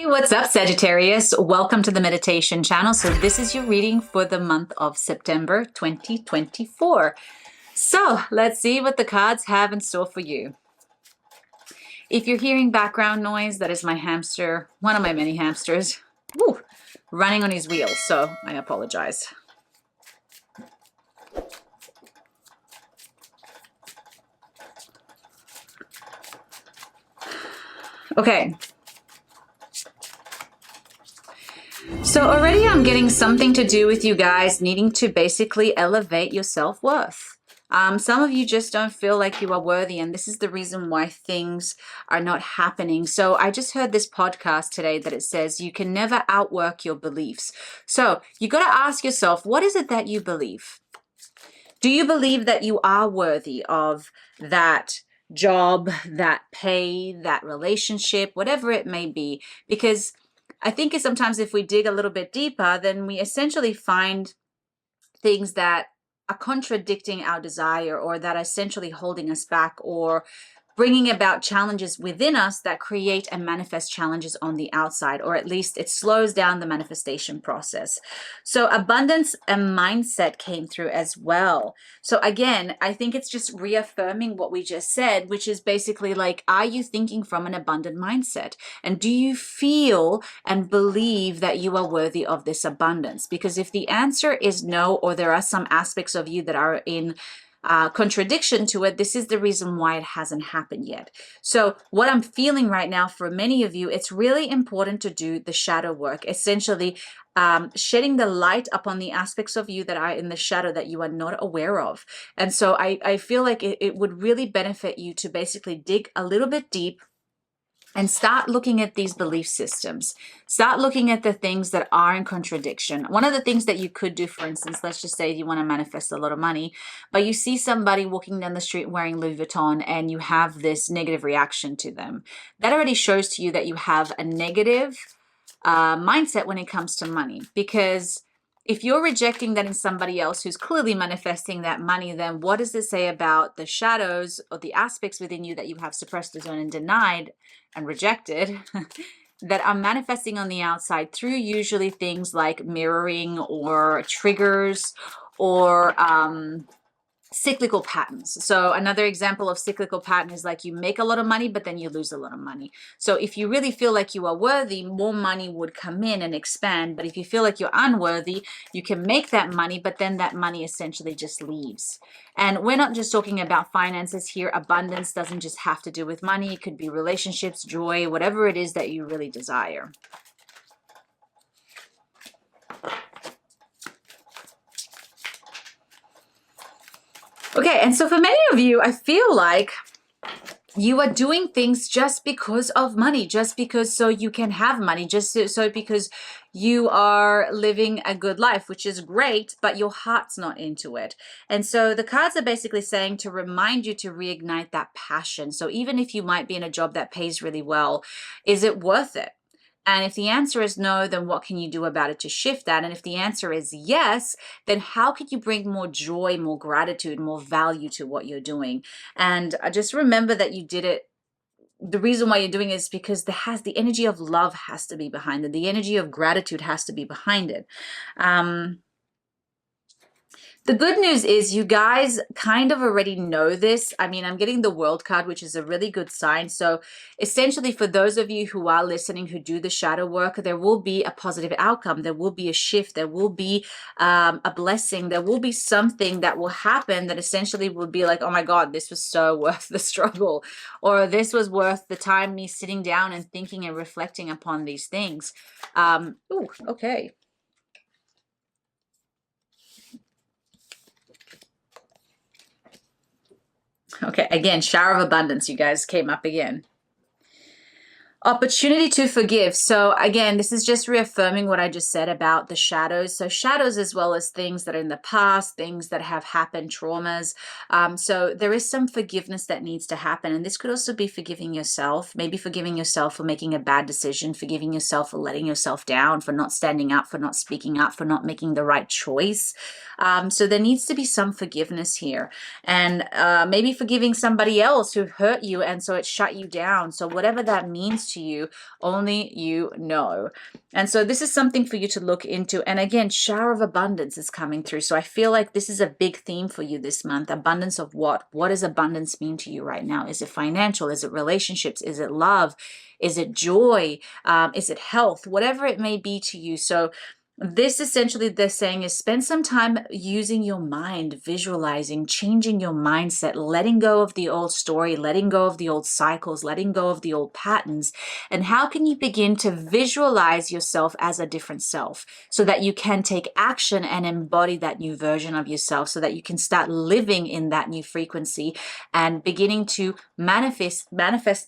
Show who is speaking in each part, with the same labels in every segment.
Speaker 1: What's up, Sagittarius? Welcome to the meditation channel. So this is your reading for the month of September 2024. So let's see what the cards have in store for you. If you're hearing background noise, that is my hamster, one of my many hamsters, running on his wheels. So I apologize. Okay. So already I'm getting something to do with you guys needing to basically elevate your self-worth. Some of you just don't feel like you are worthy, and this is the reason why things are not happening. So I just heard this podcast today that it says you can never outwork your beliefs. So you got to ask yourself, what is it that you believe? Do you believe that you are worthy of that job, that pay, that relationship, whatever it may be? Because I think sometimes if we dig a little bit deeper, then we essentially find things that are contradicting our desire, or that are essentially holding us back, or bringing about challenges within us that create and manifest challenges on the outside, or at least it slows down the manifestation process. So abundance and mindset came through as well. So again, I think it's just reaffirming what we just said, which is basically like, are you thinking from an abundant mindset? And do you feel and believe that you are worthy of this abundance? Because if the answer is no, or there are some aspects of you that are in contradiction to it, this is the reason why it hasn't happened yet. So what I'm feeling right now for many of you, it's really important to do the shadow work, essentially shedding the light upon the aspects of you that are in the shadow that you are not aware of. And so I feel like it would really benefit you to basically dig a little bit deep and start looking at these belief systems. Start looking at the things that are in contradiction. One of the things that you could do, for instance, let's just say you want to manifest a lot of money, but you see somebody walking down the street wearing Louis Vuitton and you have this negative reaction to them. That already shows to you that you have a negative mindset when it comes to money. Because if you're rejecting that in somebody else who's clearly manifesting that money, then what does it say about the shadows or the aspects within you that you have suppressed, disowned, and denied and rejected that are manifesting on the outside through usually things like mirroring or triggers or cyclical patterns. So another example of cyclical pattern is like you make a lot of money, but then you lose a lot of money. So if you really feel like you are worthy, more money would come in and expand. But if you feel like you're unworthy, you can make that money, but then that money essentially just leaves. And we're not just talking about finances here. Abundance doesn't just have to do with money. It could be relationships, joy, whatever it is that you really desire. Okay, and so for many of you, I feel like you are doing things just because of money, just because so you can have money, just so because you are living a good life, which is great, but your heart's not into it. And so the cards are basically saying to remind you to reignite that passion. So even if you might be in a job that pays really well, is it worth it? And if the answer is no, then what can you do about it to shift that? And if the answer is yes, then how can you bring more joy, more gratitude, more value to what you're doing? And just remember that you did it. The reason why you're doing it is because the energy of love has to be behind it. The energy of gratitude has to be behind it. The good news is you guys kind of already know this. I mean, I'm getting the World card, which is a really good sign. So essentially, for those of you who are listening, who do the shadow work, there will be a positive outcome. There will be a shift. There will be a blessing. There will be something that will happen that essentially will be like, oh my God, this was so worth the struggle. Or this was worth the time me sitting down and thinking and reflecting upon these things. Okay. Okay, again, shower of abundance, you guys came up again. Opportunity to forgive. So again, this is just reaffirming what I just said about the shadows. So shadows as well as things that are in the past, things that have happened, traumas. So there is some forgiveness that needs to happen. And this could also be forgiving yourself, maybe forgiving yourself for making a bad decision, forgiving yourself for letting yourself down, for not standing up, for not speaking up, for not making the right choice. So there needs to be some forgiveness here. And maybe forgiving somebody else who hurt you and so it shut you down. So whatever that means to to you, only you know. And so this is something for you to look into. And again, shower of abundance is coming through. So I feel like this is a big theme for you this month. Abundance of what? What does abundance mean to you right now? Is it financial? Is it relationships? Is it love? Is it joy? Is it health? Whatever it may be to you. So this essentially they're saying is spend some time using your mind, visualizing, changing your mindset, letting go of the old story, letting go of the old cycles, letting go of the old patterns. And how can you begin to visualize yourself as a different self so that you can take action and embody that new version of yourself so that you can start living in that new frequency and beginning to manifest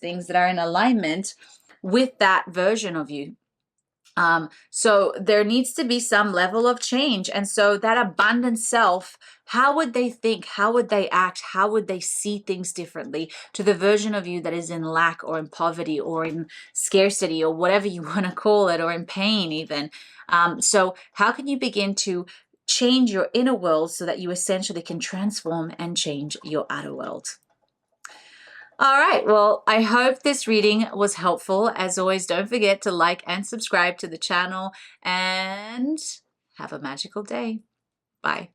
Speaker 1: things that are in alignment with that version of you. So there needs to be some level of change. And so that abundant self, how would they think? How would they act? How would they see things differently to the version of you that is in lack or in poverty or in scarcity or whatever you want to call it, or in pain even? So how can you begin to change your inner world so that you essentially can transform and change your outer world? All right. Well, I hope this reading was helpful. As always, don't forget to like and subscribe to the channel and have a magical day. Bye.